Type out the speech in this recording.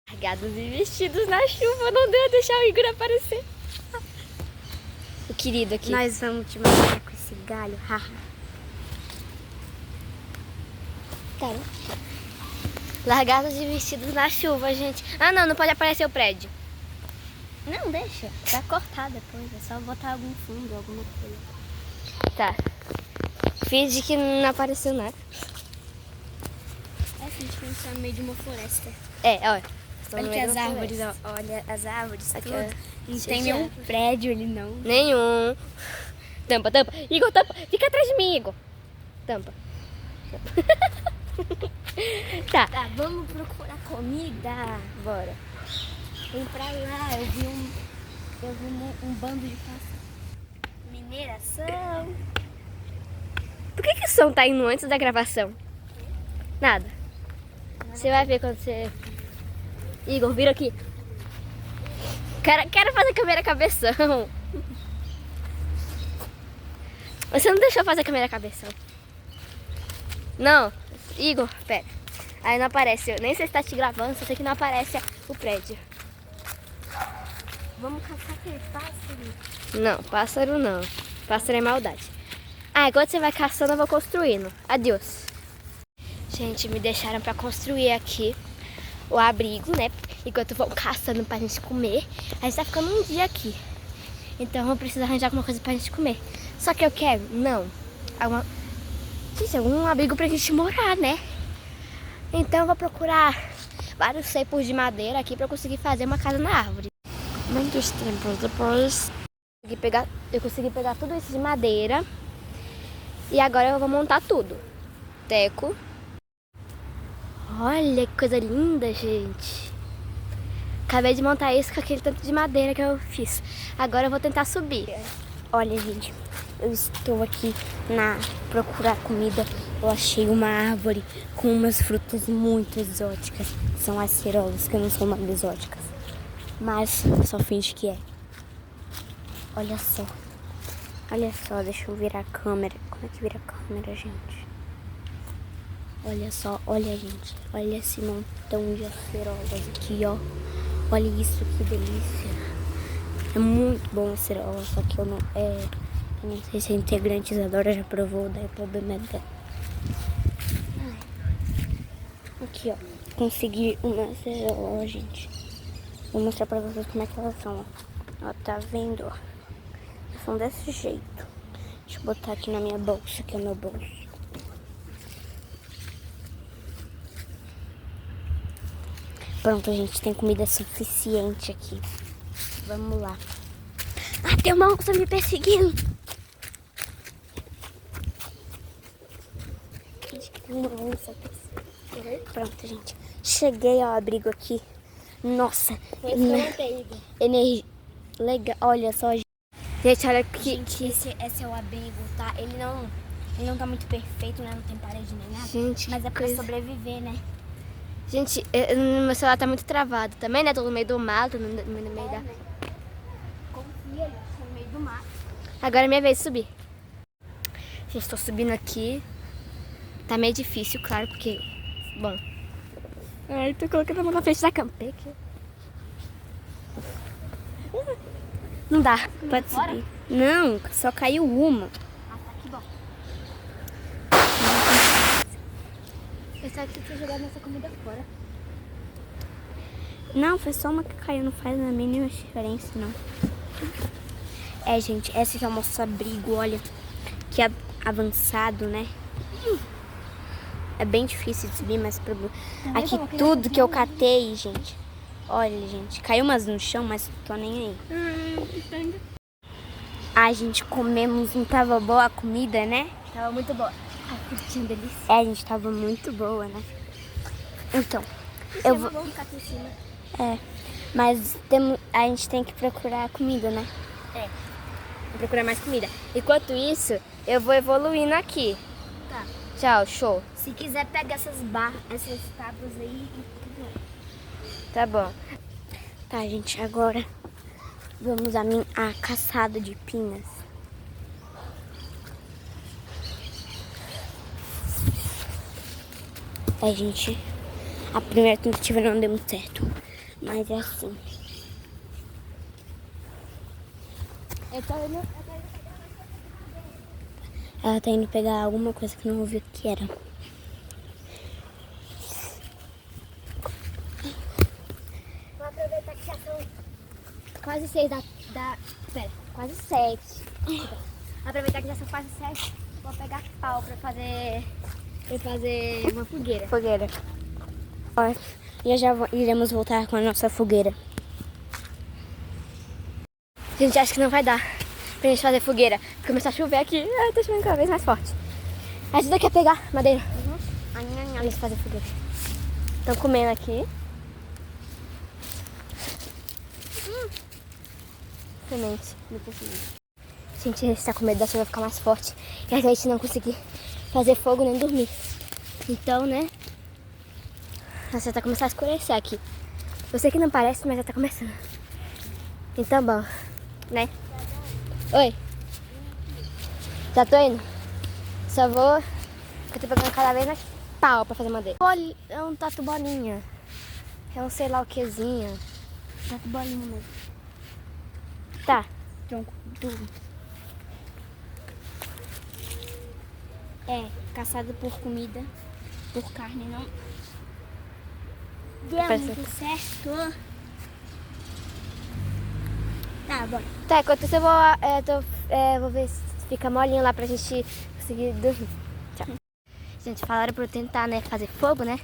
Largados e vestidos na chuva, não deu a deixar o Igor aparecer. O querido aqui. Nós vamos te matar com esse galho, haha. Tá. Largados e vestidos na chuva, gente. Ah, não pode aparecer o prédio. Não, deixa. Vai cortar depois, é só botar algum fundo, alguma coisa. Tá. Finge que não apareceu nada. É, finge que a gente tá no meio de uma floresta. Olha. Olha aqui as árvores, ó. Olha as árvores, aqui, tudo. ó. Não tem nenhum prédio ali, não. Nenhum. Tampa. Igor, tampa. Fica atrás de mim, Igor. Tampa. Tá. Tá, vamos procurar comida. Bora. Vem pra lá, eu vi um bando de pássaro. Mineração. Por que o som tá indo antes da gravação? Nada. Você vai ver quando você... Igor, vira aqui. Quero fazer câmera cabeção. Você não deixou fazer câmera cabeção. Não. Igor, pera. Aí não aparece. Eu nem sei se tá te gravando, só sei que não aparece o prédio. Vamos caçar aquele pássaro. Não, pássaro não. Pássaro é maldade. Enquanto você vai caçando, eu vou construindo. Adeus. Gente, me deixaram pra construir aqui o abrigo, né? Enquanto vão caçando pra gente comer. A gente tá ficando um dia aqui. Então eu vou precisar arranjar alguma coisa pra gente comer. Só que eu quero, gente, algum abrigo pra gente morar, né? Então eu vou procurar vários cepos de madeira aqui pra eu conseguir fazer uma casa na árvore. Muitos tempos depois, eu consegui pegar tudo isso de madeira. E agora eu vou montar tudo. Teco. Olha que coisa linda, gente. Acabei de montar isso com aquele tanto de madeira que eu fiz. Agora eu vou tentar subir. Olha, gente, eu estou aqui procurar comida. Eu achei uma árvore com umas frutas muito exóticas. São as cerolas, que não são nada exóticas. Mas só finge que é. Olha só. Olha só, deixa eu virar a câmera. Como é que vira a câmera, gente? Olha só, olha, gente. Olha esse montão de acerolas aqui, ó. Olha isso, que delícia. É muito bom a acerola, só que eu não sei se a integrante Isadora já provou, daí o problema é dela. Aqui, ó. Consegui uma acerola, gente. Vou mostrar pra vocês como é que elas são, ó. Ó, tá vendo, ó? Elas são desse jeito. Deixa eu botar aqui na minha bolsa, que é o meu bolso. Pronto, gente, tem comida suficiente aqui. Vamos lá. Tem uma onça me perseguindo. Uma onça perseguindo. Pronto, gente. Cheguei ao abrigo aqui. Nossa. Energia. Legal. Olha só, gente. Gente, olha aqui. Gente, esse é o abrigo, tá? Ele não tá muito perfeito, né? Não tem parede nem nada. Gente, mas é pra sobreviver, né? Gente, meu celular tá muito travado também, né? Tô no meio do mato, no meio da... Confia, eu tô no meio do mato. Agora é minha vez de subir. Gente, tô subindo aqui. Tá meio difícil, claro, porque... Bom. Ai, tô colocando a mão na frente da cama. Não dá, pode subir. Não, só caiu uma. Tá que bom. Eu só que jogar nossa comida fora. Não, foi só uma que caiu, não faz a mínima diferença, não. Gente, esse aqui é o nosso abrigo, olha. Que avançado, né? É bem difícil de subir, mas aqui tudo que eu catei, gente. Olha, gente, caiu umas no chão, mas tô nem aí. Gente, comemos, não tava boa a comida, né? Tava muito boa. Ai, curtindo delícia. Gente, tava muito boa, né? Então, eu vou... mas a gente tem que procurar comida, né? Vou procurar mais comida. Enquanto isso, eu vou evoluindo aqui. Tá. Tchau, show. Se quiser, pega essas tábuas aí e... Tá bom. Tá, gente, agora vamos a caçada de pinhas. Gente, a primeira tentativa não deu muito certo. Mas é assim. Eu tô indo... Ela tá indo pegar alguma coisa que eu não ouvi o que era. Vou aproveitar que já são quase 6 Espera, quase 7. Vou aproveitar que já são quase 7. Vou pegar pau pra fazer uma fogueira. Fogueira. Ó, iremos voltar com a nossa fogueira. Gente, acho que não vai dar pra gente fazer fogueira. Porque começou a chover aqui. Ai, tá chovendo cada vez mais forte. Ajuda quer pegar madeira. Pra gente fazer fogueira. Estão comendo aqui. Semente. Gente, a gente tá com medo da chuva ficar mais forte. E a gente não conseguir fazer fogo nem dormir. Então, né? Já tá começando a escurecer aqui. Eu sei que não parece, mas já tá começando. Então, bom, né? Oi. Já tô indo. Só vou... Eu tô pegando cada vez mais pau pra fazer madeira. É um tatu bolinha. É um sei lá o quezinho. Tatu bolinha mesmo. Tá. Tronco duro. É, caçado por comida, por carne, não deu Parece- muito certo. Tá, bora. Tá, enquanto isso eu vou ver se fica molinho lá pra gente conseguir dormir. Tchau. Gente, falaram pra eu tentar, né, fazer fogo, né?